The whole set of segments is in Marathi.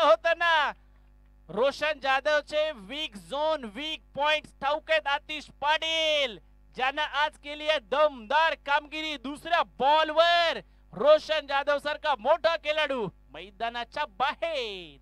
होतं ना. रोशन जाधवचे वीक झोन वीक पॉइंट्स ठाऊक आहेत आतिश पाटील, ज्यानं आज केली आहे दमदार कामगिरी. दुसऱ्या बॉलवर रोशन जाधव सारखा मोठा खेळाडू मैदानाच्या बाहेर.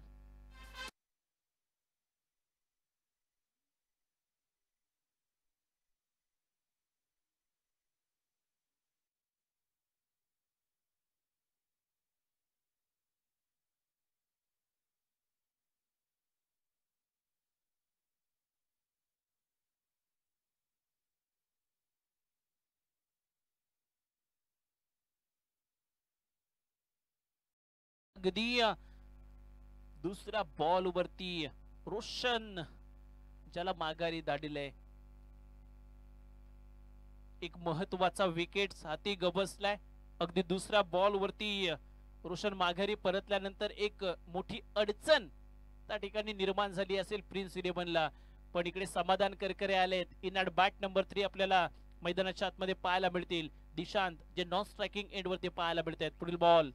अगदी दुसऱ्या बॉल वरती रोशन ज्याला माघारी धाडले, एक महत्वाचा विकेट हाती गबसलाय. अगदी दुसऱ्या बॉल वरती रोशन माघारी परतल्यानंतर एक मोठी अडचण त्या ठिकाणी निर्माण झाली असेल प्रिन्स इलेव्हनला, पण इकडे समाधान करकरे आलेत. इन ॲट बॅट नंबर 3 आपल्याला मैदानाच्या आतमध्ये पाहायला मिळतील. दिशांत जे नॉन स्ट्रायकिंग एंड वरती पाहायला मिळत आहेत. पुढील बॉल,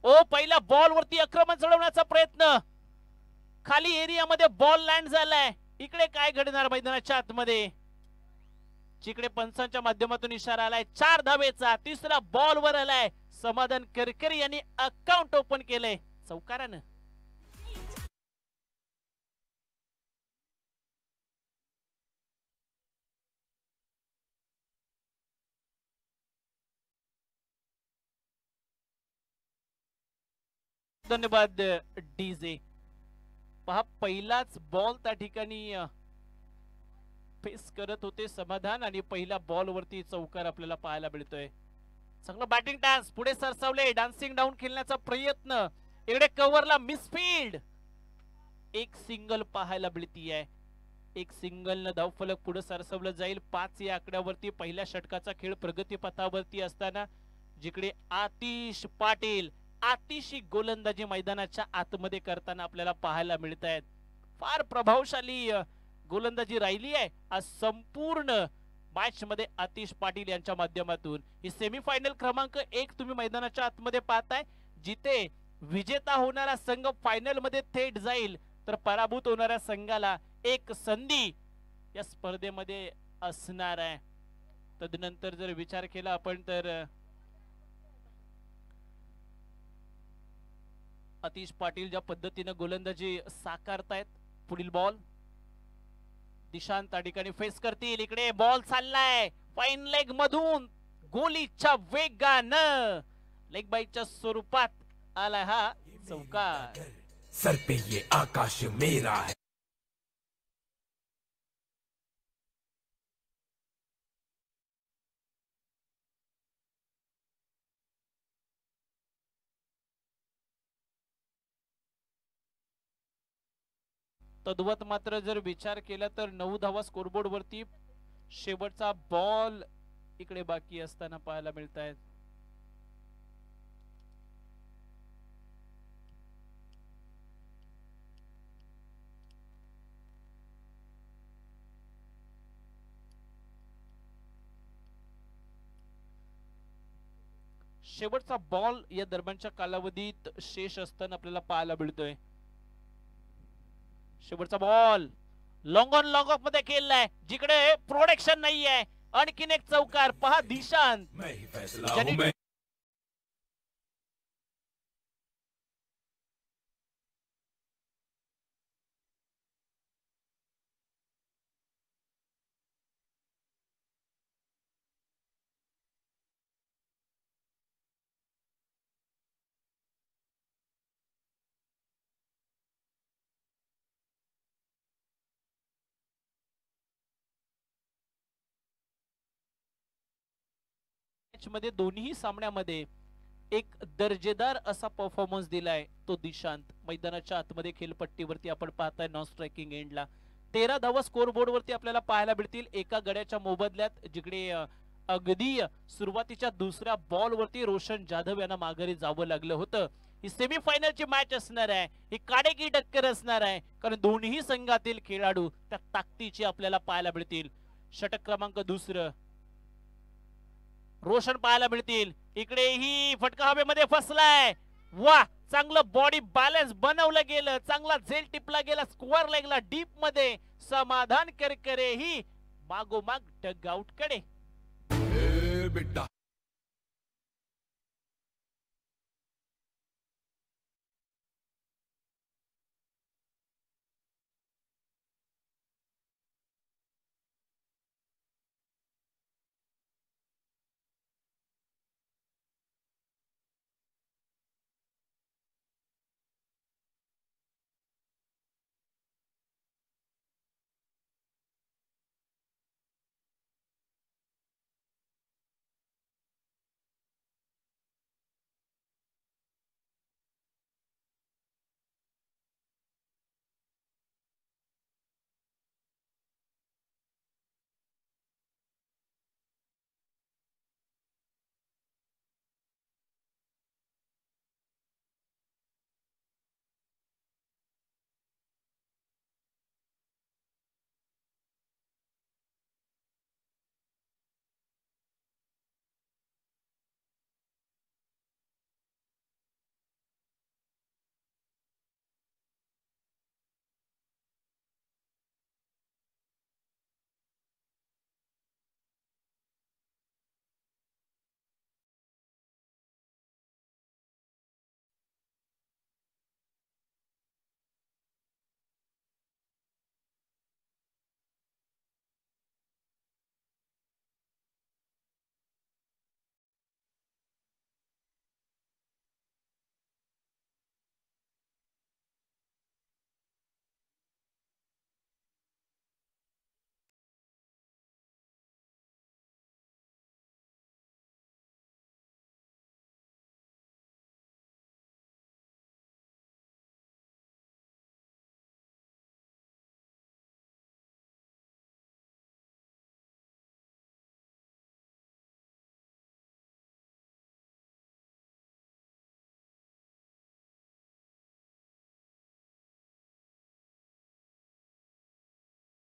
ओ पहिल्या बॉल वरती आक्रमण चढवण्याचा प्रयत्न, खाली एरियामध्ये बॉल लँड झालाय. इकडे काय घडणार मैदानाच्या आतमध्ये, जिकडे पंचांच्या माध्यमातून इशारा आलाय 4 धावेचा. तिसरा बॉल वर आलाय. समाधान करकरे यांनी अकाउंट ओपन केलंय चौकारानं. धन्यवाद डीजे. पहा पहिलाच बॉल त्या ठिकाणी फेस करत होते समाधान आणि पहिल्या बॉल वरती चौकार आपल्याला पाहायला मिळतोय. चांगला बॅटिंग डान्स, पुढे सरसावले, डान्सिंग डाऊन खेळण्याचा प्रयत्न. इकडे कव्हरला मिसफील्ड, एक सिंगल पाहायला मिळतीये. एक सिंगल न धावफलक पुढे सरसावलं जाईल. 5 या आकड्यावरती पहिल्या षटकाचा खेळ प्रगतीपथावरती असताना जिकडे आतिश पाटील आतिशी गोलंदाजी मैदानाच्या आतमध्ये करताना आपल्याला पाहायला मिळत आहेत. फार प्रभावशाली गोलंदाजी राहिली आहे आज संपूर्ण मॅच मध्ये आतिश पाटील यांच्या माध्यमातून. ही सेमीफायनल क्रमांक 1 तुम्ही मैदानाच्या आतमध्ये पाहताय, जिथे विजेता होणारा संघ फायनल मध्ये थेट जाईल, तर पराभूत होणाऱ्या संघाला एक संधी या स्पर्धेमध्ये असणार आहे. तदनंतर जर विचार केला आपण तर आतिश पाटील ज्या पद्धतीने गोलंदाजी साकारतायत. पुढील बॉल दिशांत त्या ठिकाणी फेस करतील. इकडे बॉल चाललाय फाईन लेग मधून, गोलीच्या वेगानं लेग बाईच्या स्वरूपात आलाय हा चौकार. सर पे ये आकाश मेरा है. तद्वत मात्र जर विचार केला तर 9 धावा स्कोरबोर्ड वरती शेवटचा बॉल इकडे बाकी असताना पाहायला मिळत आहेत. शेवटचा बॉल या दरम्यानच्या कालावधीत शेष असताना आपल्याला पाहायला मिळतोय. शेवटचा ball long on long of मध्ये खेळलाय, जिकडे प्रोटेक्शन नाहीये. आणखीन एक चौकार पहा दिशांत, मध्ये दोन्ही सामन्यामध्ये एक दर्जेदार असा परफॉर्मन्स दिलाय तो दिशांत. मैदानाच्या आतमध्ये खेळपट्टीवरती आपण पाहताय नॉन स्ट्रायकिंग एंडला 13 धावा स्कोर बोर्ड वरती आपल्याला पाहायला मिळतील एका गड्याच्या मोबदल्यात, जिकडे अगदी सुरुवातीच्या दुसऱ्या बॉल वरती रोशन जाधव यांना माघारी जावं लागलं होतं. ही सेमीफायनलची मॅच असणार आहे, ही काडेकी टक्कर असणार आहे, कारण दोन्ही संघातील खेळाडू त्या ताकदीची आपल्याला पाहायला मिळतील. षटक क्रमांक 2 रोशन पाहायला मिळतील. इकडे ही फटका हवेमध्ये फसलाय. वा, चांगलं बॉडी बॅलन्स बनवलं गेलं, चांगला झेल टिपला गेला, स्क्वेअर लेगला डीप मध्ये समाधान करकरे ही मागोमाग डग आउट कडे. ए बेटा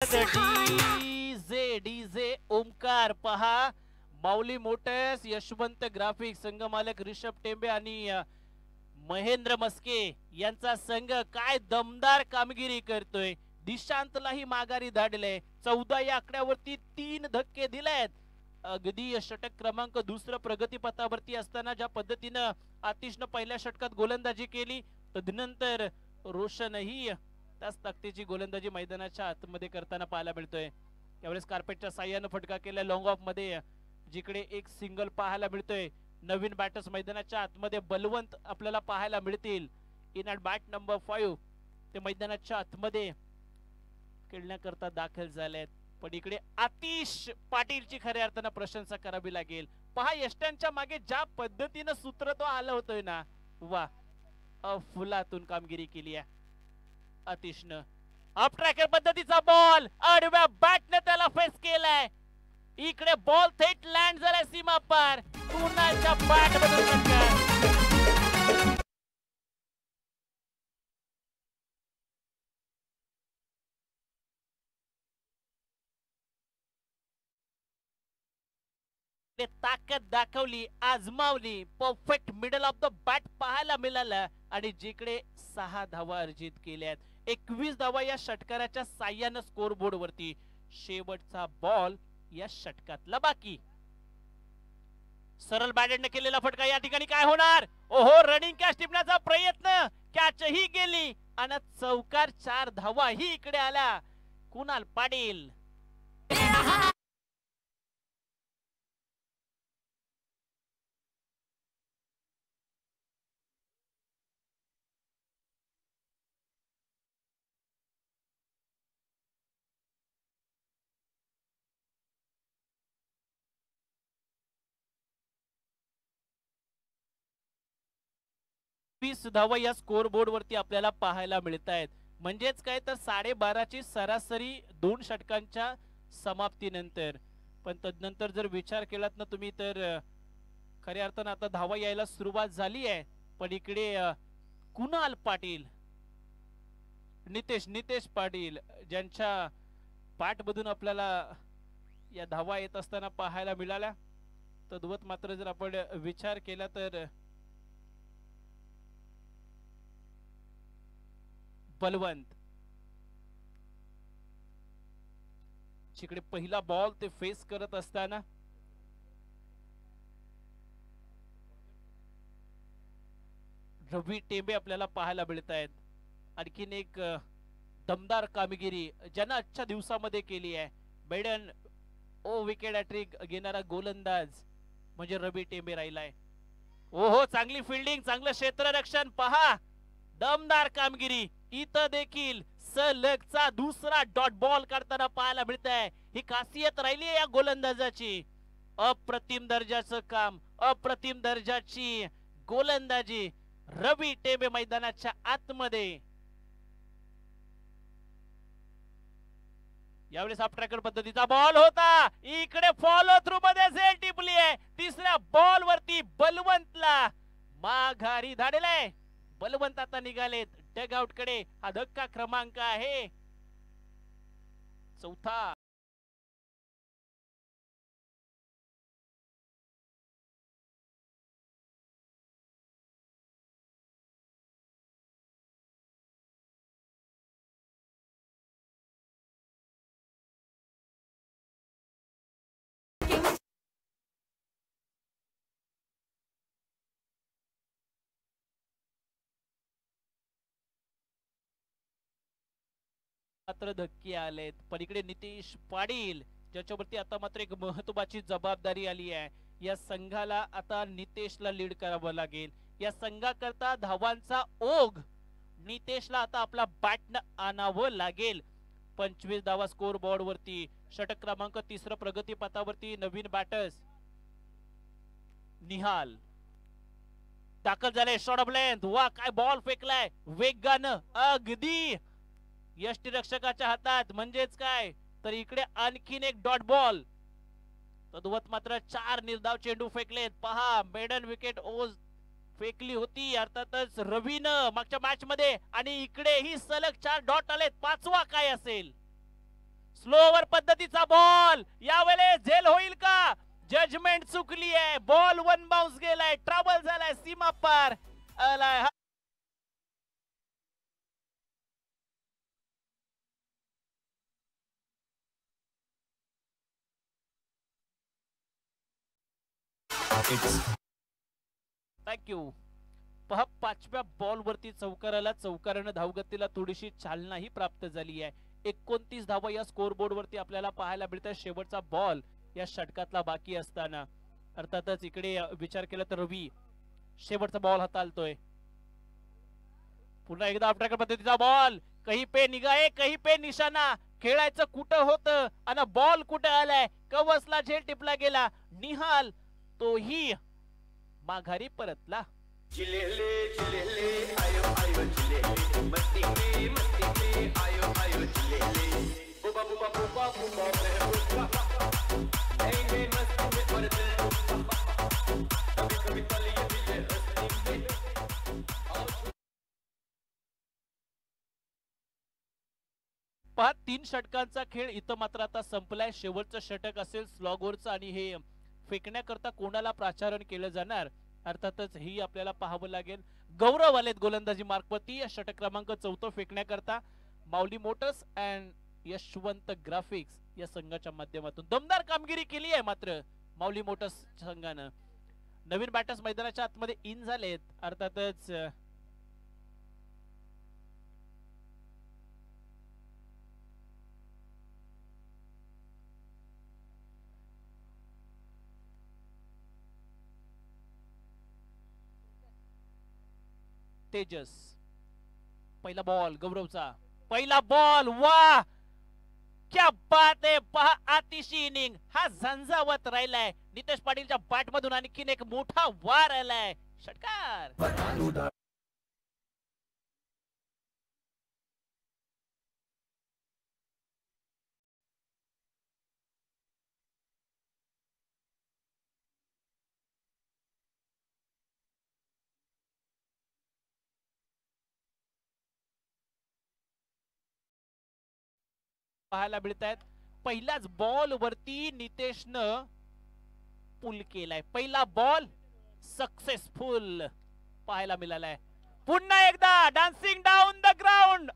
डीजे डीजे ओमकार पहा, माऊली मोटर्स, यशवंत ग्राफिक्स, संघ मालक ऋषभ टेंबे आणि महेंद्र मस्के यांचा संघ काय दमदार कामगिरी करतोय. दिशांतलाही माघारी धाडले. 14 या आकड्यावरती 3 धक्के दिलेत. अगदी षटक क्रमांक दुसरं प्रगतीपथावरती असताना ज्या पद्धतीनं आतिशनं पहिल्या षटकात गोलंदाजी केली, तदनंतर रोशनही त्याच ताकदीची गोलंदाजी मैदानाच्या आतमध्ये करताना पाहायला मिळतोय. यावेळेस कार्पेटच्या साह्यानं फटका केला लॉंग ऑफ मध्ये, जिकडे एक सिंगल पाहायला मिळतोय. नवीन बॅटर्स मैदानाच्या आतमध्ये बलवंत आपल्याला पाहायला मिळतील. इन ॲट बॅट नंबर 5 ते मैदानाच्या आतमध्ये खेळण्याकरता दाखल झालेत. पण इकडे आतिश पाटीलची खऱ्या अर्थानं प्रशंसा करावी लागेल. पहा, यष्ट्यांच्या मागे ज्या पद्धतीनं सूत्र तो आलं होतोय ना, वा, फुलातून कामगिरी केली आहे आतिशनं. अप ट्रॅकर पद्धतीचा बॉल आडव्या बॅटने त्याला फेस केलाय. इकडे बॉल थेट लँड झालाय सीमा पार. कुणाच्या बॅट मधून षटकार. ताकद दाखवली, आजमावली. Perfect middle of the bat पाहायला मिळालं आणि जिकडे 6 धावा अर्जित केल्यात. 21 धावा या षटकाराच्या साह्यानं स्कोर बोर्ड वरती. शेवटचा बॉल या षटकातला बाकी. सरळ बॅटने केलेला फटका या ठिकाणी काय होणार. ओहो, रनिंग कॅच टिपण्याचा प्रयत्न, कॅच ही गेली आणि चौकार 4 धावा ही इकडे आल्या. कुणाल पाटील. धावा या स्कोर बोर्ड वरती आपल्याला पाहायला मिळत आहेत. म्हणजेच काय तर 12:30ची सरासरी 2 षटकांच्या समाप्तीनंतर. पण तदनंतर जर विचार केलात ना तुम्ही, तर खऱ्या अर्थानं आता धावा यायला सुरुवात झाली आहे. पण इकडे कुणाल पाटील, नितेश पाटील ज्यांच्या पाठमधून आपल्याला या धावा येत असताना पाहायला मिळाल्या. तद्वत मात्र जर आपण विचार केला तर बलवंत जिकडे पहिला बॉल ते फेस करत असताना रवी टेंबे आपल्याला पाहायला मिळत आहेत. आणखीन एक दमदार कामगिरी ज्यानं आजच्या दिवसामध्ये केली आहे. मेडन ओ विकेट हॅट्रिक घेणारा गोलंदाज म्हणजे रवी टेंबे राहिलाय. ओहो चांगली फिल्डिंग, चांगलं क्षेत्ररक्षण, पहा दमदार कामगिरी. इथं देखील सलगचा दुसरा डॉट बॉल काढताना पाहायला मिळत आहे. ही खासियत राहिली आहे या गोलंदाजाची. अप्रतिम दर्जाचं काम, अप्रतिम दर्जाची गोलंदाजी रवी टेंबे मैदानाच्या आतमध्ये. यावेळेस हाफ ट्रॅकर पद्धतीचा बॉल होता, इकडे फॉलो थ्रू मध्ये झेल टिपली आहे. तिसऱ्या बॉल वरती बलवंतला माघारी धाडलाय. बलवंत आता निघालेत डग आउट कडे. हा धक्का क्रमांक आहे 4था. मात्र धक्के आलेत. पलीकडे नितेश पाटील ज्याच्यावरती आता मात्र एक महत्वाची जबाबदारी आली आहे. या संघाला आता नितेशला लीड करावं लागेल. या संघाकरता धावांचा ओघ नितेशला आता आपला बॅटनं आणावं लागेल. 25 धावा स्कोर बोर्ड वरती. षटक क्रमांक 3 प्रगतीपथावरती नवीन बॅटर्स. निहाल दाखल झाले. Shot of length. वा काय बॉल फेकलाय वेगानं अगदी यष्टीरक्षकाच्या हातात. म्हणजेच काय तर इकडे आणखीन एक डॉट बॉल. तद्वत मात्र 4 निर्धाव चेंडू फेकलेत. पहा मेडन विकेट ओज फेकली होती अर्थातच रवीनं मागच्या मॅच मध्ये. आणि इकडे ही सलग 4 डॉट आलेत. 5वा काय असेल. स्लोवर पद्धतीचा बॉल. यावेळेस झेल होईल का. जजमेंट चुकली आहे. बॉल वन बाउन्स गेलाय. ट्रॅव्हल झालाय सीमा पार आलाय. थँक्यू. पहा 5व्या बॉल वरती चौकाराला चौकारानं धावगतीला थोडीशी चालनाही प्राप्त झाली आहे. 29 धावा या स्कोर बोर्ड वरती आपल्याला पाहायला मिळतात. शेवटचा बॉल या षटकातला बाकी असताना अर्थातच इकडे विचार केला तर रवी शेवटचा बॉल हाताळतोय. पुन्हा एकदा आफ्टर पद्धतीचा बॉल. कहीं पे निगाहे कहीं पे निशाणा. खेळायचं कुठं होतं आणि बॉल कुठं आलाय. कवसला झेल टिपला गेला. निहाल तोही माघारी परतला. चिलेले चिलेले आयो आयो चिलेले मस्ती में आयो आयो चिलेले बुबा बुबा बुबा बुबा नहीं नहीं मस्ती में और दिल कभी कभी तलिए दिले हस्ती में. पहा 3 षटकांचा खेळ इथं मात्र आता संपलाय. शेवटचं षटक असेल स्लॉगवरचं आणि हे फेकण्याकरता कोणाला प्राचारण केलं जाणार अर्थातच ही आपल्याला पाहावं लागेल. गौरव आलेत गोलंदाजी मार्कवरती या षटक क्रमांक 4 फेकण्याकरता. माऊली मोटर्स अँड यशवंत ग्राफिक्स या संघाच्या माध्यमातून दमदार कामगिरी केली आहे मात्र माऊली मोटर्स संघानं. नवीन बॅटर्स मैदानाच्या आतमध्ये इन झालेत अर्थातच. तेजस पहिला बॉल गौरवचा. पहिला बॉल. वाह क्या बात है. पहा आतिशी इनिंग हा झंझावत राहिलाय. नितेश पाटीलच्या बॅट मधून आणखीन एक मोठा वार आलाय. षटकार. पाहायला मिळत आहेत. पहिल्याच बॉल वरती नितेशनं पुल केलाय. पहिला बॉल सक्सेसफुल पाहायला मिळालाय. पुन्हा एकदा डान्सिंग डाऊन द ग्राउंड.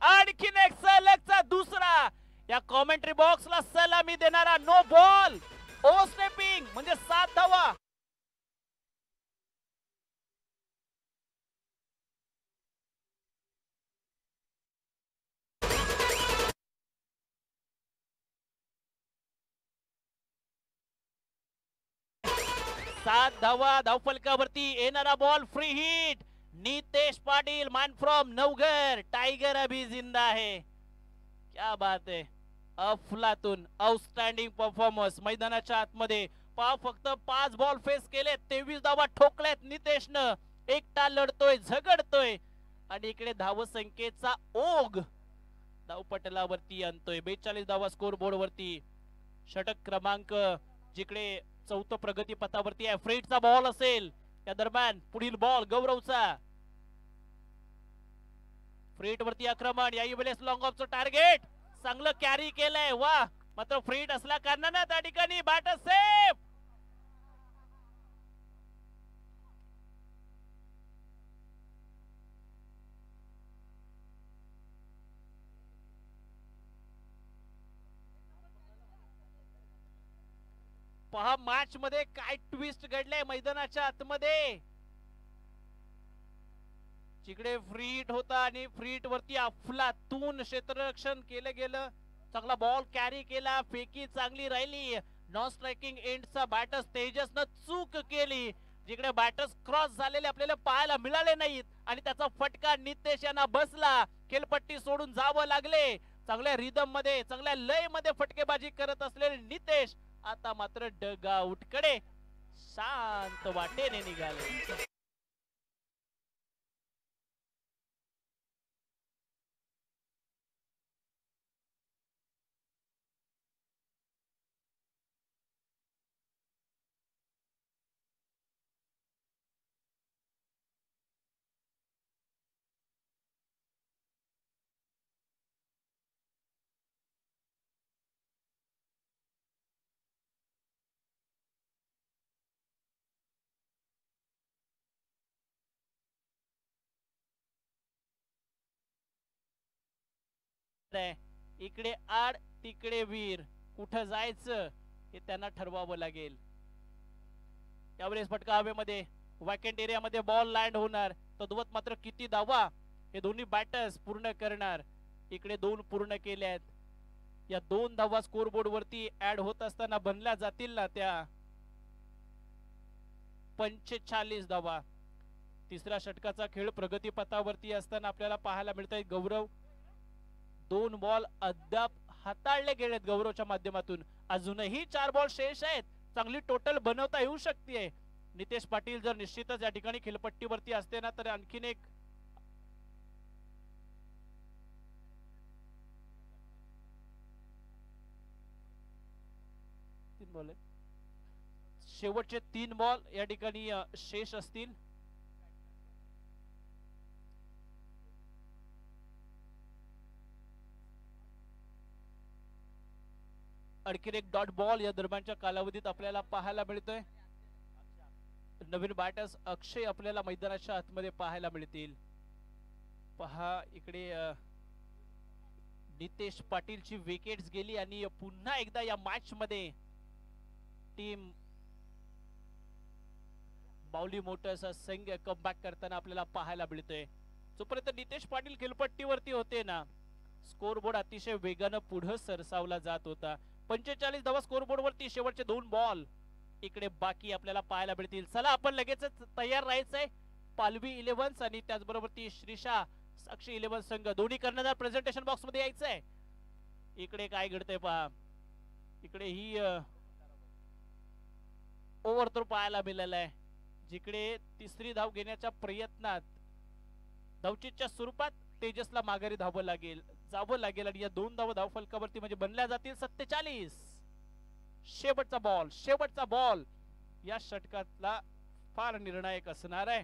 7 धावा धावफलकावरती येणारा ball free hit. Nitesh Patil man from Navghar. Tiger अभी जिंदा है. क्या बात है. अफलातून आउटस्टँडिंग परफॉर्मन्स मैदानाच्या आतमध्ये. पहा फक्त 5 बॉल फेस केले, 23 धावा ठोकल्यात नितेशनं. एकटा लढतोय, झगडतोय आणि इकडे धावसंख्येचा ओघ धावपटलावरती आणतोय. 42 धावा स्कोर बोर्ड वरती. षटक क्रमांक जिकडे चौथं प्रगती पथावरती आहे. फ्रेटचा बॉल असेल या दरम्यान. पुढील बॉल गौरवचा. फ्रेट वरती आक्रमण. याही वेळेस लॉंग ऑफचं टार्गेट चांगलं कॅरी केलंय. वा, मात्र फ्रेट असल्या कारणाने त्या ठिकाणी बॅटर सेफ. पहा मॅच मध्ये काय ट्विस्ट घडले मैदानाच्या आतमध्ये. जिकडे फ्रीट होता आणि फ्रीट वरती अफलातून क्षेत्ररक्षण केलं गेलं. चांगला बॉल कॅरी केला, फेकी चांगली राहिली. नॉन स्ट्रायकिंग एंडचा बॅटर्स तेजसनं चूक केली. जिकडे बॅटर्स क्रॉस झालेले आपल्याला पाहायला मिळाले नाहीत आणि त्याचा फटका नितेश यांना बसला. खेळपट्टी सोडून जावं लागले. चांगल्या रिदम मध्ये, चांगल्या लय मध्ये फटकेबाजी करत असलेले नितेश आता मात्र डगआउट कडे शांत वाटेने निघाले. इकडे आड तिकडे वीर. कुठं जायचं हे त्यांना ठरवावं लागेल. यावेळेस फटका हवेमध्ये. वॅकेंट एरिया मध्ये बॉल लँड होणार. तद्वत मात्र किती धावा हे दोन्ही बॅटर्स पूर्ण करणार. इकडे 2 पूर्ण केल्यात. या 2 धावा स्कोर बोर्ड वरती ऍड होत असताना बनल्या जातील ना त्या 45 धावा. तिसऱ्या षटकाचा खेळ प्रगती पथावरती असताना आपल्याला पाहायला मिळत आहे. गौरव 2 बॉल अद्याप हाताळले गेलेत गौरवच्या माध्यमातून. अजूनही 4 बॉल शेष आहेत. चांगली टोटल बनवता येऊ शकते. नितेश पाटील जर निश्चितच या ठिकाणी खेळपट्टीवरती असते ना तर आणखीन एक बॉल आहे. शेवटचे 3 बॉल या ठिकाणी शेष असतील. आणखीन एक डॉट बॉल या दरम्यानच्या कालावधीत आपल्याला पाहायला मिळतोय. नवीन बॅटर्स अक्षय आपल्याला मैदानाच्या आतमध्ये पाहायला मिळतील. पहा इकडे नितेश पाटीलची विकेट्स गेली आणि पुन्हा एकदा या मॅच मध्ये टीम बावली मोटर्स संघ कमबॅक करताना आपल्याला पाहायला मिळतोय. जोपर्यंत नितेश पाटील खेळपट्टीवरती होते ना स्कोर बोर्ड अतिशय वेगानं पुढे सरसावला जात होता. 45 धावा स्कोर बोर्ड वरती. शेवटचे 2 बॉल इकडे बाकी आपल्याला पाहायला मिळतील. चला आपण लगेचच तयार राहायचंय. पालवी 11 आणि त्याचबरोबर ती श्रीशा साक्षी 11 संघ दोन्ही कर्णधार प्रेझेंटेशन बॉक्स मध्ये यायचंय. इकडे काय घडतंय पहा. इकडे ही ओव्हर थ्रो पाहायला मिळाला आहे. जिकडे तिसरी धाव घेण्याच्या प्रयत्नात धावचीच्या स्वरूपात तेजसला माघारी जावं लागेल आणि या 2 धावा धाव फलकावरती म्हणजे बनल्या जातील 47. शेवटचा बॉल या षटकातला फार निर्णायक असणार आहे.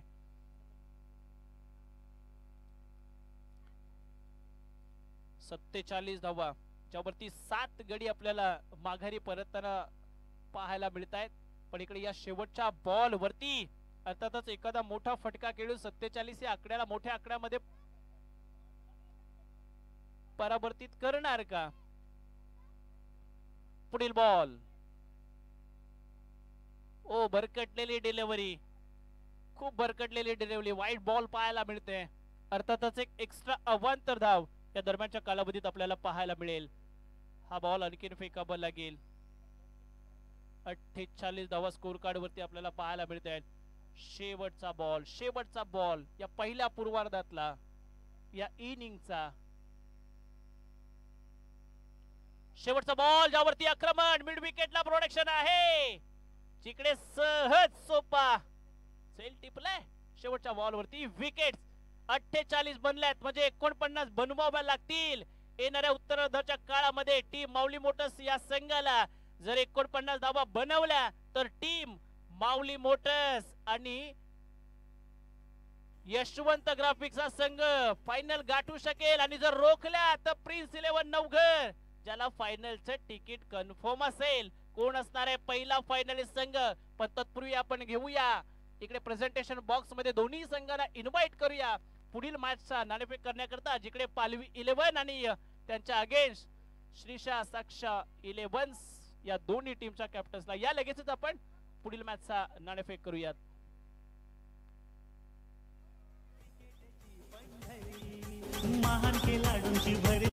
सत्तेचाळीस धावा ज्यावरती 7 गडी आपल्याला माघारी परतताना पाहायला मिळत आहेत. पण इकडे या शेवटच्या बॉल वरती अर्थातच एखादा मोठा फटका खेळून 47 या आकड्याला मोठ्या आकड्यामध्ये परावर्तित करणार का. पुढील बॉल. ओ भरकटलेली डिलिव्हरी. खूप भरकटलेली डिलिव्हरी. वाईट बॉल पाहायला मिळते. अर्थातच एक एक्स्ट्रा अवांतर धाव या दरम्यानच्या कालावधीत आपल्याला पाहायला मिळेल. हा बॉल आणखीन फेकावा लागेल. 48 धावा स्कोर कार्ड वरती आपल्याला पाहायला मिळत आहेत. शेवटचा बॉल या पहिल्या पूर्वार्धातला, या इनिंगचा शेवटचा बॉल, ज्यावरती आक्रमण, मिड विकेटला प्रोटेक्शन आहे, जिकडे सहज सोपा सेल टिपलाय. शेवटच्या बॉल वरती विकेट. 48 बनल्यात म्हणजे 49 बनवाव्या लागतील येणाऱ्या उत्तरार्धाच्या काळामध्ये. टीम माऊली मोटर्स या संघाला जर 49 धावा बनवल्या तर टीम माऊली मोटर्स आणि यशवंत ग्राफिक्सचा संघ फायनल गाठू शकेल. आणि जर रोखल्या तर प्रिन्स 11 नवघर, ज्याला फायनलचं तिकीट कन्फर्म असेल. कोण असणार आहे पहिला फायनलिस्ट संघ, पण तत्पूर्वी आपण घेऊया इकडे प्रेझेंटेशन बॉक्स मध्ये दोन्ही संघांना इन्व्हाइट करूया पुढील मॅचचा नाणेफेक करण्याकरता, जिकडे पालवी 11 आणि त्यांच्या अगेन्स्ट श्रीशा साक्षा 11 या दोन्ही टीमच्या कॅप्टन्सला. या लगेचच आपण पुढील मॅचचा नाणेफेक करूयात. महान खेळाडूंची भर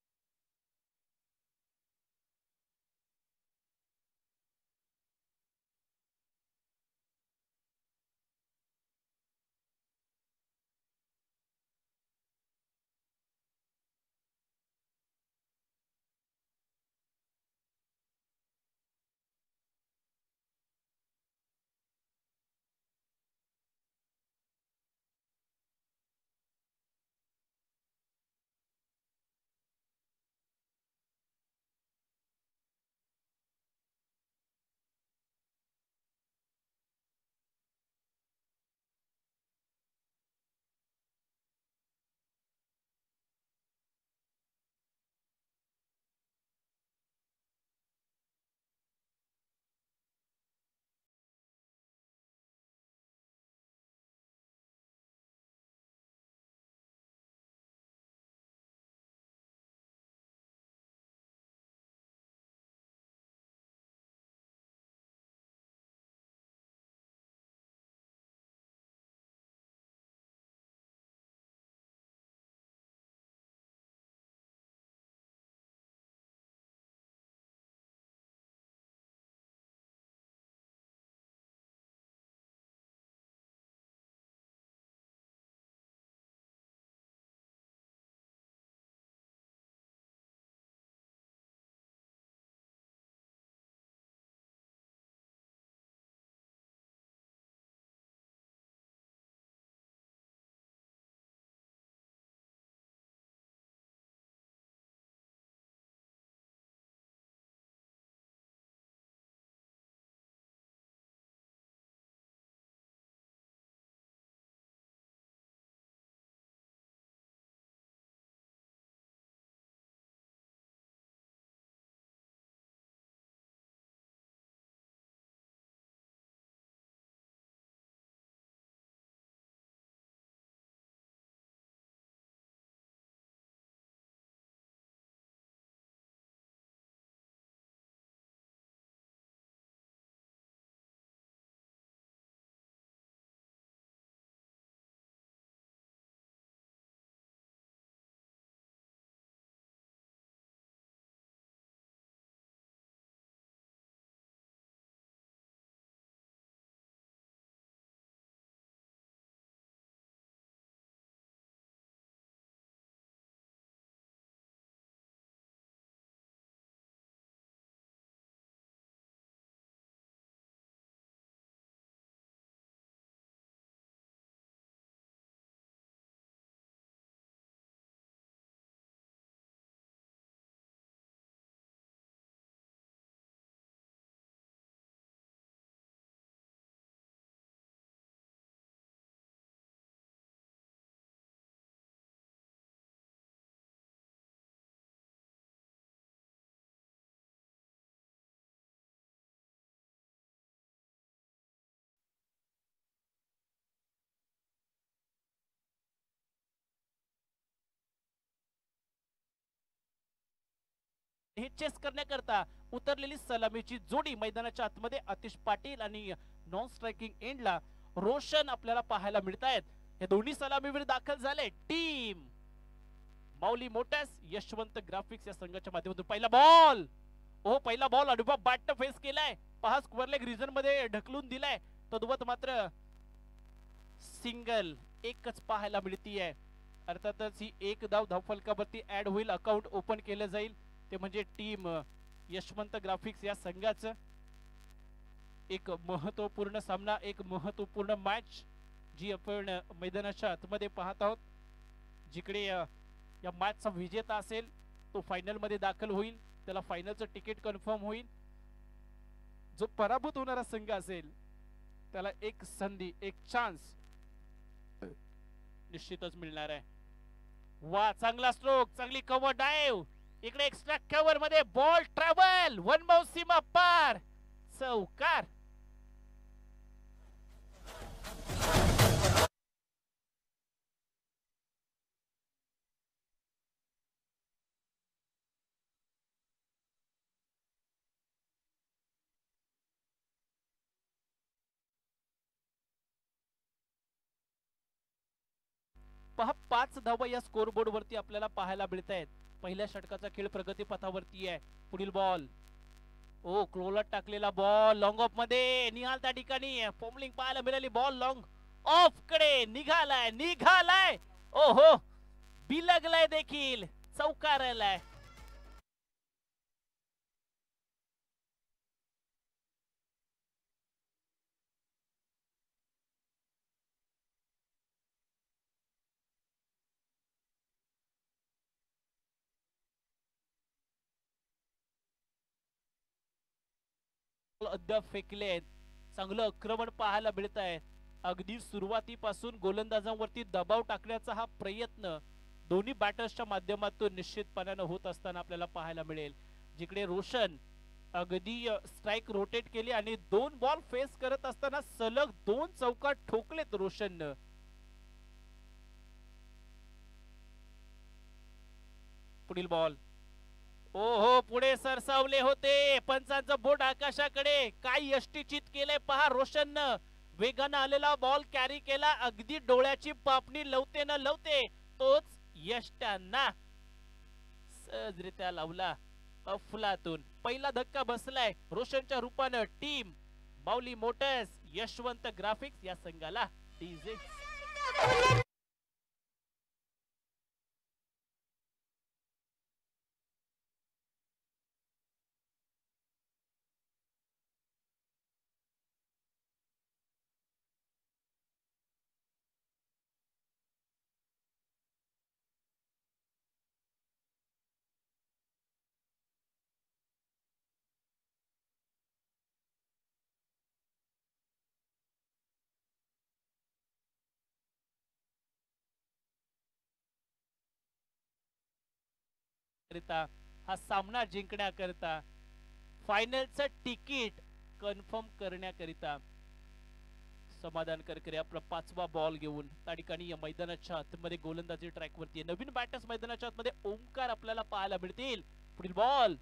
हे चेस करण्याकरता उतरलेली सलामीची जोडी मैदानाच्या आतमध्ये आतिश पाटील आणि नॉन स्ट्रायकिंग एंडला रोशन आपल्याला पाहायला मिळतायत. हे दोन्ही सलामीवीर दाखल झाले. टीम माऊली मोटर्स यशवंत ग्राफिक्स या संघाच्या माध्यमातून पहिला बॉल अनुभव बॅट फेस केलाय. पहा स्क्वेअर लेग रिजन मध्ये ढकलून दिलाय, तद्वत मात्र सिंगल एकच पाहायला मिळतीये. अर्थातच ही एक धाव धावफलकावरती ऍड होईल, अकाउंट ओपन केलं जाईल. ते म्हणजे टीम यशवंत ग्राफिक्स या संघाचं. एक महत्वपूर्ण सामना, एक महत्वपूर्ण मॅच जी आपण मैदानाच्या आतमध्ये पाहत आहोत. जिकडे या मॅचचा विजेता असेल तो फायनल मध्ये दाखल होईल, त्याला फायनलचं तिकीट कन्फर्म होईल. जो पराभूत होणारा संघ असेल त्याला एक संधी, एक चान्स निश्चितच मिळणार आहे. वा, चांगला स्ट्रोक, चांगली कव्हर डाइव्ह. इकडे एक्स्ट्रा कव्हर मध्ये बॉल ट्रॅव्हल, वन बाउंस सीमा पार, चौकार. पहा 5 धावा या स्कोर बोर्ड वरती आपल्याला पाहायला मिळत आहेत. पहिल्या षटकाचा खेळ प्रगती पथावरती आहे. पुढील बॉल, ओ क्लोलर टाकलेला बॉल लॉंग ऑफ मध्ये, निहाल त्या ठिकाणी फॉर्मलिंग पाहायला मिळाली. बॉल लॉंग ऑफ कडे निघालाय, निघालाय, ओहो बिलगलाय देखील, चौकार आलाय. अद्याप फेकले आहेत. चांगलं आक्रमण पाहायला मिळत आहे. अगदी सुरुवातीपासून गोलंदाजांवरती दबाव टाकण्याचा हा प्रयत्न दोन्ही बॅटर्सच्या माध्यमातून निश्चितपणाने होत असताना आपल्याला पाहायला मिळेल. जिकडे रोशन अगदी स्ट्राइक रोटेट केली आणि 2 बॉल फेस करत असताना सलग 2 चौकार ठोकलेत रोशननं. पुढील बॉल, ओहो पुढे सरसावले होते, पंचांचं बोट आकाशाकडे, काय यष्टीचित केलंय पहा रोशननं. वेगानं आलेला बॉल कॅरी केला, अगदी डोळ्याची पापणी लवते न लवते तोच यष्टांना सहजरित्या लावला अफलातून. पहिला धक्का बसलाय रोशनच्या रूपानं टीम बावली मोटर्स यशवंत ग्राफिक्स या संघाला. डीजे हा सामना जिंकण्याकरिता, फायनलचं तिकीट कन्फर्म करण्याकरिता समाधान करकरे आपला 5वा बॉल घेऊन त्या ठिकाणी या मैदानाच्या आतमध्ये गोलंदाजी ट्रॅक वरती. नवीन बॅटर्स मैदानाच्या आतमध्ये ओमकार आपल्याला पाहायला मिळतील. पुढील बॉल,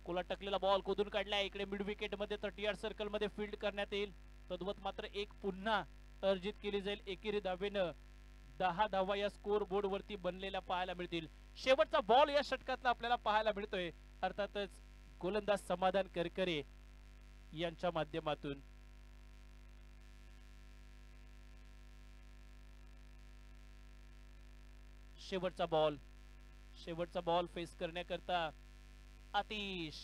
कोला टकलेला बॉल कोदून काढलाय. इकडे मिड विकेट मध्ये 30 सर्कल मध्ये फील्ड करण्यात येईल. तद्वत मात्र एक पुन्हा अर्जित केली जाईल. एकेरी धावेनं 10 धावा या स्कोर बोर्ड वरती बनलेल्या पाहायला मिळतील. शेवटचा बॉल या षटकातला आपल्याला पाहायला मिळतोय, अर्थातच गोलंदाज समाधान करकरे यांच्या माध्यमातून. शेवटचा बॉल फेस करण्याकरता आतिश,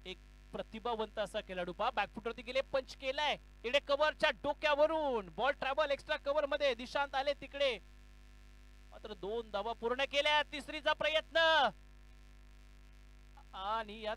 एक प्रतिभावंत असा खेळाडू पहा बॅकफुटवरती गेले, पंच केलाय. इकडे कव्हरच्या डोक्यावरून बॉल ट्रॅव्हल एक्स्ट्रा कव्हर मध्ये, दिशांत आले तिकडे, मात्र 2 धावा पूर्ण केल्या. तिसरीचा प्रयत्न आणि या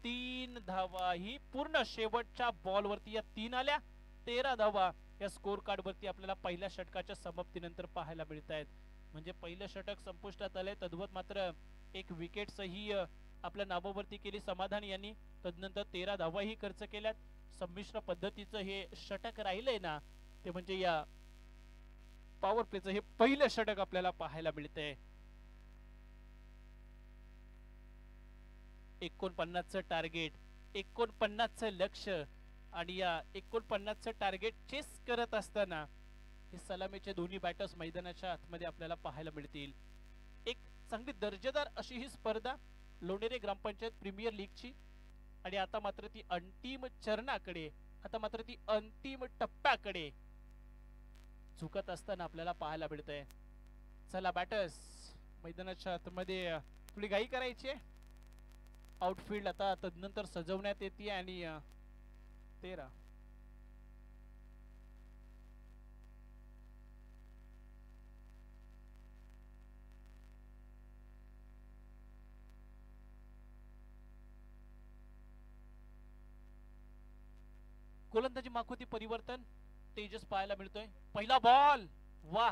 3 धावा ही पूर्ण शेवटच्या बॉल वरती या 3 आल्या. 13 धावा या स्कोर कार्ड वरती आपल्याला पहिल्या षटकाच्या समाप्तीनंतर पाहायला मिळत आहेत. म्हणजे पहिलं षटक संपुष्टात आले. तद्वत मात्र एक विकेट सही आपल्या नावावरती केली समाधान यांनी. तदनंतर 13 धावाही खर्च केल्यात. संमिश्र पद्धतीचं हे षटक राहिलंय ना, ते म्हणजे या पॉवर प्लेचं हे पहिलं षटक आपल्याला पाहायला मिळतंय. 49चं टार्गेट, 49चं लक्ष्य आणि या 49चं टार्गेट चेस करत असताना हे सलामीचे दोन्ही बॅटर्स मैदानाच्या आतमध्ये आपल्याला पाहायला मिळतील. एक चांगली दर्जेदार अशी ही स्पर्धा लोणेरे ग्रामपंचायत प्रीमियर लीगची. आणि आता मात्र ती अंतिम चरणाकडे, आता मात्र ती अंतिम टप्प्याकडे झुकत असताना आपल्याला पाहायला मिळतंय. चला बॅटर्स, मैदानाच्या आतमध्ये थोडी घाई करायची आहे. आउटफील्ड आता तदनंतर सजवण्यात येते. आणि 13 गोलंदाजी माखोती परिवर्तन तेजस पाहायला मिळतोय. पहिला बॉल, वा,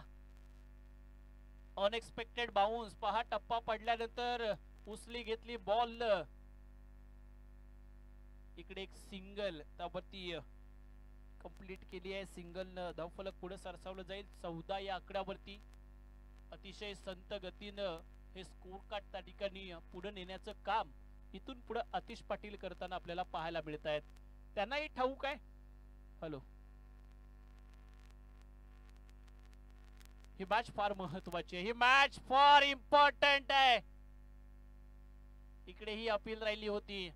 अनएक्सपेक्टेड बाउन्स. पहा, टप्पा पडल्यानंतर उचली घेतली बॉल. इकडे एक सिंगल त्यावरती कंप्लीट केली आहे. सिंगल न धावफलक पुढे सरसावलं जाईल. 14 या आकड्यावरती अतिशय संत गतीनं हे स्कोर कार्ड त्या ठिकाणी पुढे नेण्याचं काम इथून पुढे आतिश पाटील करताना आपल्याला पाहायला मिळत आहेत. त्यांनाही ठाऊक आहे. हॅलो, ही मॅच फार महत्वाची आहे. ही मॅच फार इम्पॉर्टंट आहे. इकडे ही अपील राहिली होती.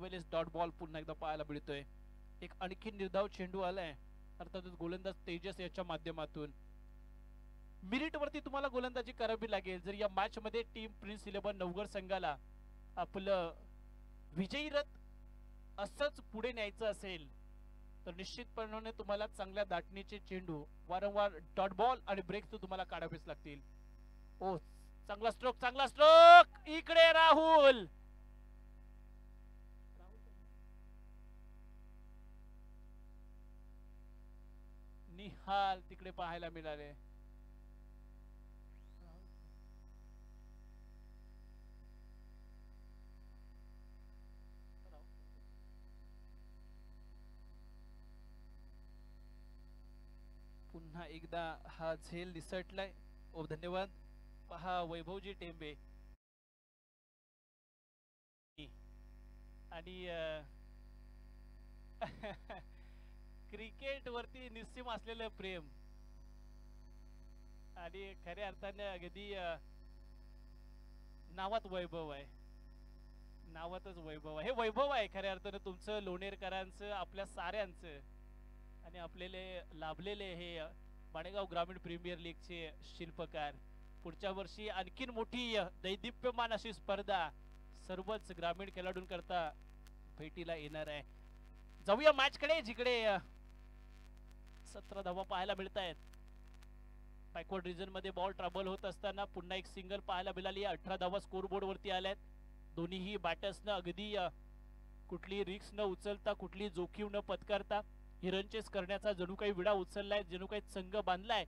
वेलेस डॉट बॉल पुन्हा एकदा पाहायला मिळतोय. एक आणखी निर्धाव चेंडू आलाय, अर्थातच गोलंदाज तेजस याच्या माध्यमातून. मिनिट वरती तुम्हाला गोलंदाजी करावी लागेल. जर या मॅच मध्ये टीम प्रिन्स 11 नवघर संघाला आपलं विजयी रथ असंच पुढे न्यायचं असेल तर निश्चितपणे तुम्हाला चांगल्या दाटणीचे चेंडू, वारंवार डॉट बॉल आणि ब्रेक तुम्हाला काढावेच लागतील. ओ, चांगला स्ट्रोक, चांगला स्ट्रोक. इकडे राहुल, निहाल तिकडे पाहायला मिळाले. पुन्हा एकदा हा झेल निसटलाय. ओ, धन्यवाद. पहा, वैभवजी टेंबे आणि क्रिकेट वरती निस्सीम असलेलं प्रेम आणि खऱ्या अर्थाने अगदी नावात वैभव आहे. नावातच वैभव आहे. हे वैभव आहे खऱ्या अर्थाने तुमचं, लोणेरकरांचं, आपल्या साऱ्यांचं. आणि आपल्याला लाभलेले हे माणेगाव ग्रामीण प्रीमियर लीगचे शिल्पकार. पुढच्या वर्षी आणखीन मोठी दैदिप्यमान अशी स्पर्धा सर्वच ग्रामीण खेळाडूंकरता भेटीला येणार आहे. जाऊया मॅच कडे, जिकडे 17 धावा पाहायला मिळत आहेत. बॅकवर्ड रिजन मध्ये बॉल ट्रबल होत असताना पुन्हा एक सिंगल पाहायला मिळाली. 18 धावा स्कोरबोर्ड वरती आल्यात. दोन्हीही बॅटर्सनं अगदी कुठली रिस्क न उचलता, कुठली जोखीम न पत्करता हिरनचेस करण्याचा जणू काही विडा उचललाय, जणू काही संघ बांधलाय.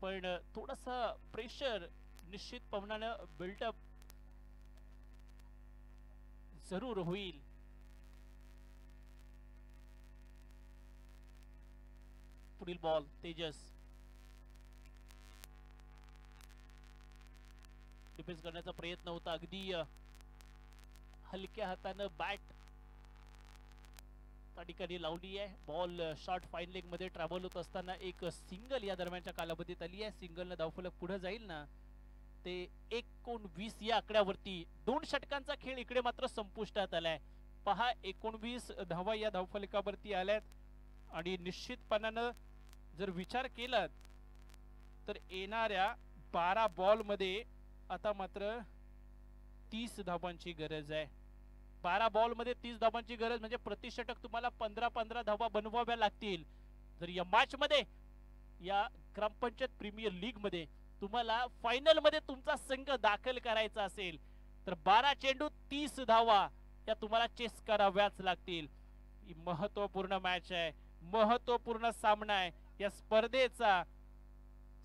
पण थोडासा प्रेशर निश्चितपणाने बिल्टअप जरूर होईल. पुढील बॉल तेजस, डिफेन्स करण्याचा प्रयत्न होता. अगदी हलक्या हाताने बॅट त्या ठिकाणी लावली आहे. बॉल शॉर्ट फाईन लेग मध्ये ट्रॅव्हल होत असताना एक सिंगल या दरम्यानच्या कालावधीत आली आहे. सिंगलनं धावफलक पुढे जाईल ना ते 19 या आकड्यावरती. 2 षटकांचा खेळ इकडे मात्र संपुष्टात आलाय. पहा, 19 धावा या धावफलकावरती आल्यात. आणि निश्चितपणानं जर विचार केला तर येणाऱ्या 12 बॉल मध्ये आता मात्र 30 धावांची गरज आहे. 12 बॉल मध्ये 30 धावांची गरज म्हणजे प्रति षटक तुम्हाला 15-15 धावा बनवाव्या लागतील. जर या मॅच मध्ये, या ग्रामपंचायत प्रीमियर लीग मध्ये तुम्हाला फायनल मध्ये तुमचा संघ दाखल करायचा असेल तर 12 चेंडू 30 धावा या तुम्हाला चेस कराव्याच लागतील. ही महत्वपूर्ण मॅच आहे, महत्वपूर्ण सामना आहे. या स्पर्धेचा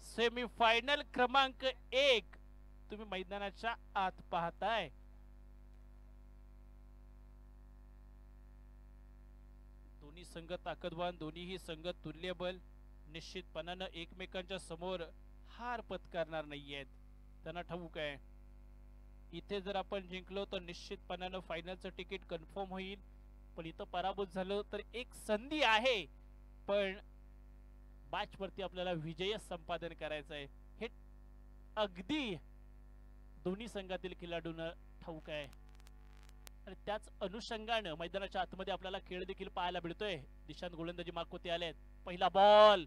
सेमीफायनल क्रमांक 1 तुम्ही मैदानाच्या आत पाहताय. दोन्ही संघ ताकदवान, दोन्हीही संघ तुल्यबल. निश्चितपणानं एकमेकांच्या समोर हार पत्करणार नाहीयेत. त्यांना ठाऊक आहे इथे जर आपण जिंकलो तर निश्चितपणानं फायनलचं तिकीट कन्फर्म होईल. पण इथं पराभूत झालो तर एक संधी आहे, पण मॅच वरती आपल्याला विजय संपादन करायचा आहे. हे अगदी दोन्ही संघातील खेळाडूंना ठाऊक आहे आणि त्याच अनुषंगानं मैदानाच्या आतमध्ये आपल्याला खेळ देखील पाहायला मिळतोय. दिशांत गोलंदाजी मार्कवरती आलेत. पहिला बॉल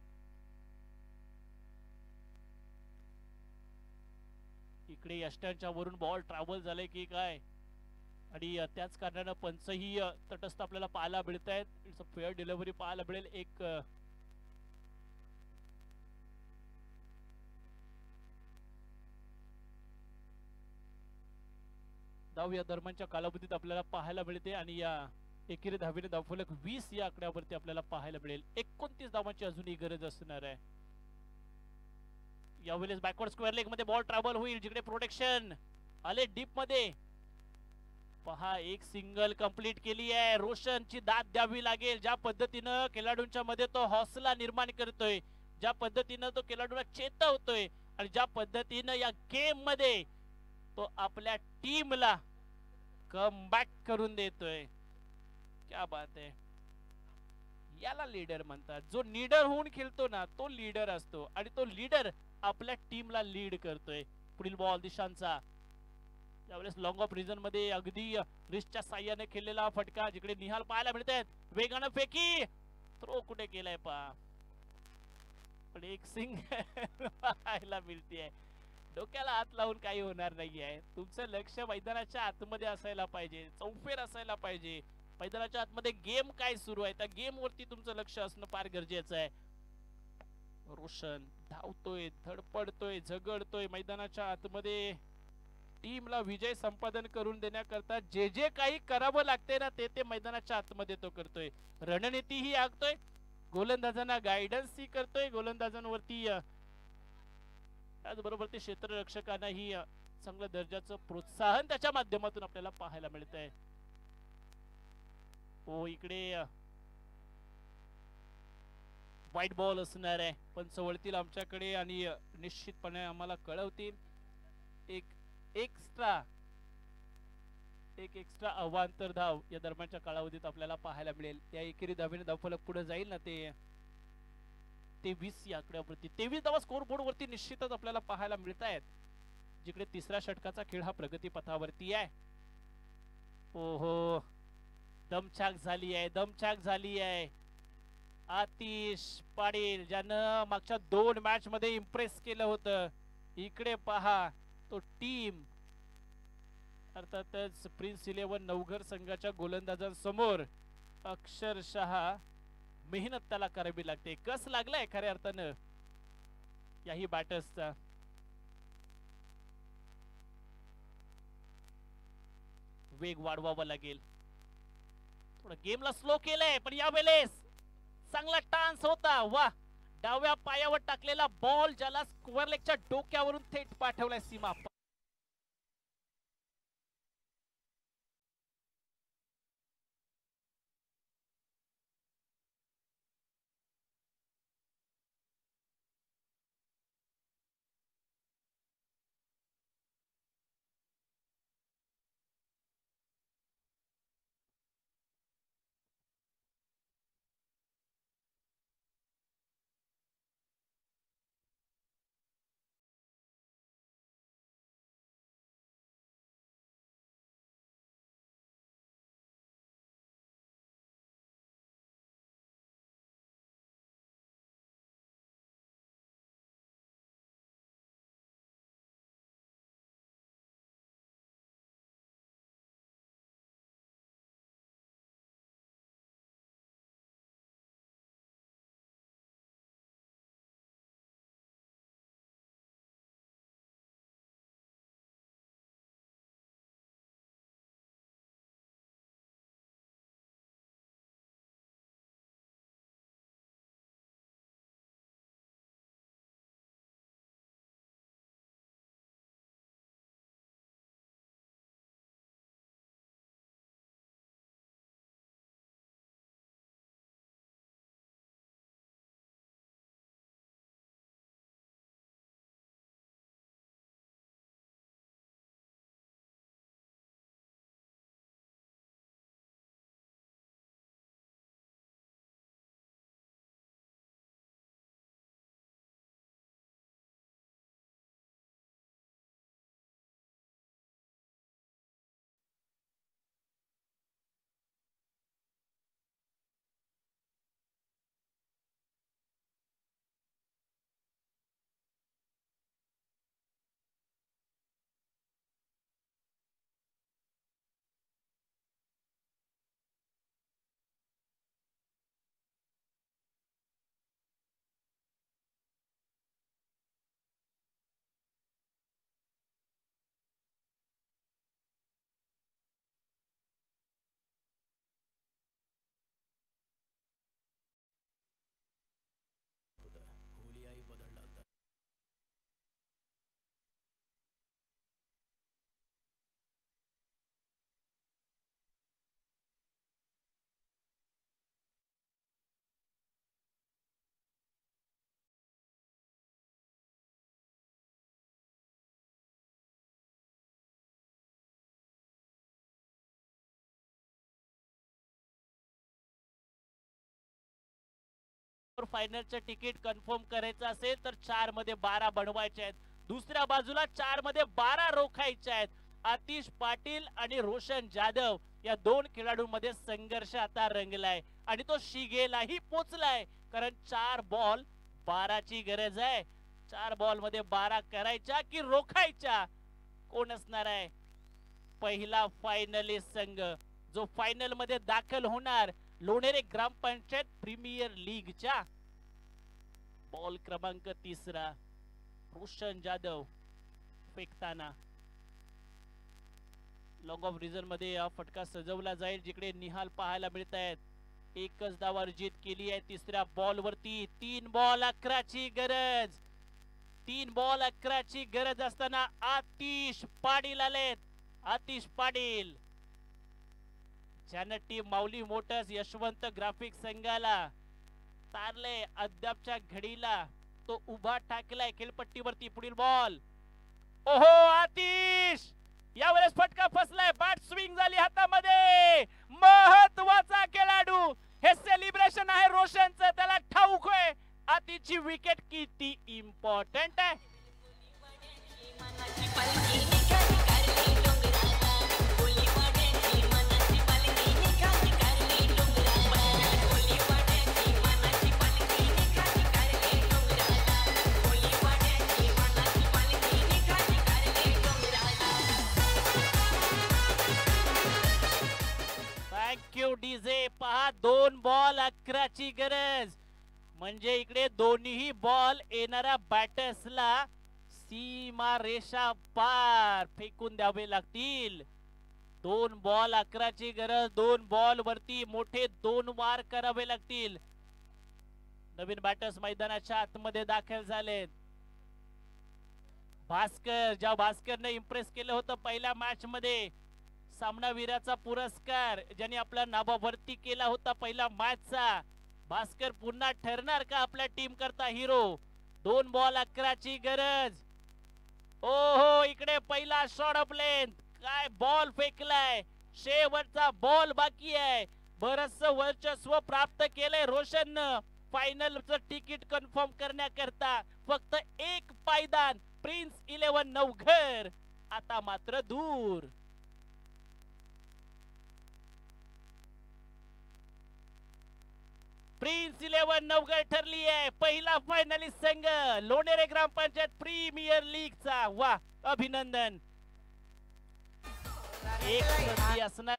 इकडे यष्ट्यांच्या वरून बॉल ट्रॅव्हल झालाय की काय आणि त्याच कारणानं पंचही तटस्थ आपल्याला पाहायला मिळत आहेत. इट्स अ फेअर डिलिव्हरी पाहायला मिळेल. एक धाव या दरम्यानच्या कालावधीत आपल्याला पाहायला मिळते आणि या एकेरी धावेने धावफलक 20 या आकड्यावरती आपल्याला पाहायला मिळेल. 29 धावांची अजूनही गरज असणार आहे. यावेळेस बॅकवर्ड स्क्वेअर लेग मध्ये बॉल ट्रॅव्हल होईल. जिकडे प्रोटेक्शन आले डीप मध्ये. पहा एक सिंगल कंप्लीट केली आहे. रोशनची दाद द्यावी लागेल. ज्या पद्धतीनं खेळाडूंच्या मध्ये तो हौसला निर्माण करतोय, ज्या पद्धतीनं तो खेळाडूला चेतवतोय आणि ज्या पद्धतीनं या गेम मध्ये तो आपल्या टीमला कमबॅक करून देतोय. क्या बात आहे. याला लीडर म्हणतात. जो लीडर होऊन खेळतो ना तो लीडर असतो आणि तो लीडर आपल्या टीमला लीड करतोय. पुढील बॉल दिशांचा. यावेळेस लॉंग ऑफ रिजन मध्ये अगदी रिस्टच्या साह्याने खेळलेला फटका जिकडे निहाल पाहायला मिळत आहेत. वेगानं फेकी थ्रो कुठे केलाय पा पण एक सिंगल पाहायला मिळते. डोक्याला हात लावून काही होणार नाहीये. तुमचं लक्ष मैदानाच्या आतमध्ये असायला पाहिजे. चौफेर असायला पाहिजे. मैदानाच्या आतमध्ये गेम काय सुरू आहे त्या गेम वरती तुमचं लक्ष असणं फार गरजेचं आहे. रोशन धावतोय, धडपडतोय, झगडतोय. मैदानाच्या आतमध्ये टीमला विजय संपादन करून देण्याकरता जे जे काही करावं लागते ना ते मैदानाच्या आतमध्ये तो करतोय. रणनीतीही आखतोय, गोलंदाजांना गायडन्स ही करतोय, गोलंदाजांवरती त्याचबरोबर ते क्षेत्ररक्षकांनाही चांगल्या दर्जाचं प्रोत्साहन त्याच्या माध्यमातून आपल्याला पाहायला मिळत आहे. हो इकडे व्हाईट बॉल असणार आहे. पण चवळतील आमच्याकडे आणि निश्चितपणे आम्हाला कळवतील. एक एक्स्ट्रा अवांतर धाव या दरम्यानच्या कालावधीत आपल्याला पाहायला मिळेल. या एकेरी धावेने धावफलक पुढे जाईल ना ते 23 या आकड्यावरती. 23 धावा स्कोर बोर्ड वरती निश्चितच आपल्याला पाहायला मिळत आहेत. जिकडे तिसऱ्या षटकाचा खेळ हा प्रगती पथावरती आहे. ओहो दमछाक झाली आहे, दमछाक झाली आहे. आतिश पाटील ज्यानं मागच्या 2 मॅच मध्ये इम्प्रेस केलं होतं. इकडे पहा तो टीम अर्थातच प्रिन्स 11 नवघर संघाच्या गोलंदाजांसमोर अक्षरशः मेहनत त्याला करावी लागते. कस लागलाय खऱ्या अर्थानं याही बॅटर्सचा. वेग वाढवावा लागेल. थोडं गेमला स्लो केलंय पण यावेळेस चांगला टान्स होता. वा डाव्या पायावर टाकलेला बॉल ज्याला स्क्वेअर लेगच्या डोक्यावरून थेट पाठवलाय सीमा. फायनलचं तिकीट कन्फर्म करायचं असेल तर 4 मध्ये 12 बनवायचे आहेत. दुसऱ्या बाजूला 4 मध्ये 12 रोखायचे आहेत. आतिश पाटील आणि रोशन जाधव या दोन खेळाडूंमध्ये संघर्ष आता रंगलाय आणि तो शिगेलाही पोचलाय, कारण 4 बॉल 12 ची गरज आहे. 4 बॉल मध्ये 12 करायच्या की रोखायच्या, कोण असणार आहे पहिला फायनलिस्ट संघ जो फायनल मध्ये दाखल होणार लोणेरे ग्रामपंचायत प्रीमियर लीगच्या. बॉल क्रमांक 3 रोशन जाधव फेकताना लॉंग ऑफ रिझन मध्ये हा फटका सजवला जाईल, जिकडे निहाल पाहायला मिळत आहेत. एकच धावावर जीत केली आहे तिसऱ्या बॉल वरती. 3 बॉल 11 ची गरज. 3 बॉल 11 ची गरज असताना आतिश पाटील आलेत. आतिश पाटील ज्यानं टीम माऊली मोटर्स यशवंत ग्राफिक संघाला तारले अद्यापच्या घडीला तो उभा टाकलाय खेळपट्टीवरती. पुढील बॉल. ओहो आतिश यावेळेस फटका फसलाय. बॅट स्विंग झाली हातामध्ये. महत्वाचा खेळाडू. हे सेलिब्रेशन आहे रोशनचं, त्याला ठाऊक आहे आतिशची विकेट किती इम्पॉर्टंट आहे. Thank you DJ. पहा 2 बॉल 11 ची गरज म्हणजे इकडे दोन्ही बॉल येणाऱ्या बॅटर्सला सीमा रेषा पार फेकून द्यावे लागतील. 2 बॉल 11 ची गरज. 2 बॉल वरती मोठे 2 वार करावे लागतील. नवीन बॅटर्स मैदानाच्या आतमध्ये दाखल झालेत. भास्कर, ज्या भास्करने इम्प्रेस केलं होतं पहिल्या मॅच मध्ये, सामनावीराचा पुरस्कार ज्यांनी आपल्या नावावरती केला होता पहिल्या मॅचचा, भास्कर पुन्हा ठरणार का आपल्या टीम करता हिरो. 2 बॉल 11 ची गरज. ओहो इकडे पहिला शॉट ऑफ लेंथ. काय बॉल फेकलाय. शेवटचा बॉल बाकी आहे. बरंच वर्चस्व प्राप्त केलंय रोशननं फायनलचं तिकीट कन्फर्म करण्याकरता. फक्त एक पायदान प्रिन्स 11 नवघर आता मात्र दूर. प्रिन्स 11 नवघर ठरली आहे पहिला फायनलिस्ट संघ लोणेरे ग्रामपंचायत प्रीमियर लीगचा. वा अभिनंदन. एक संधी असणार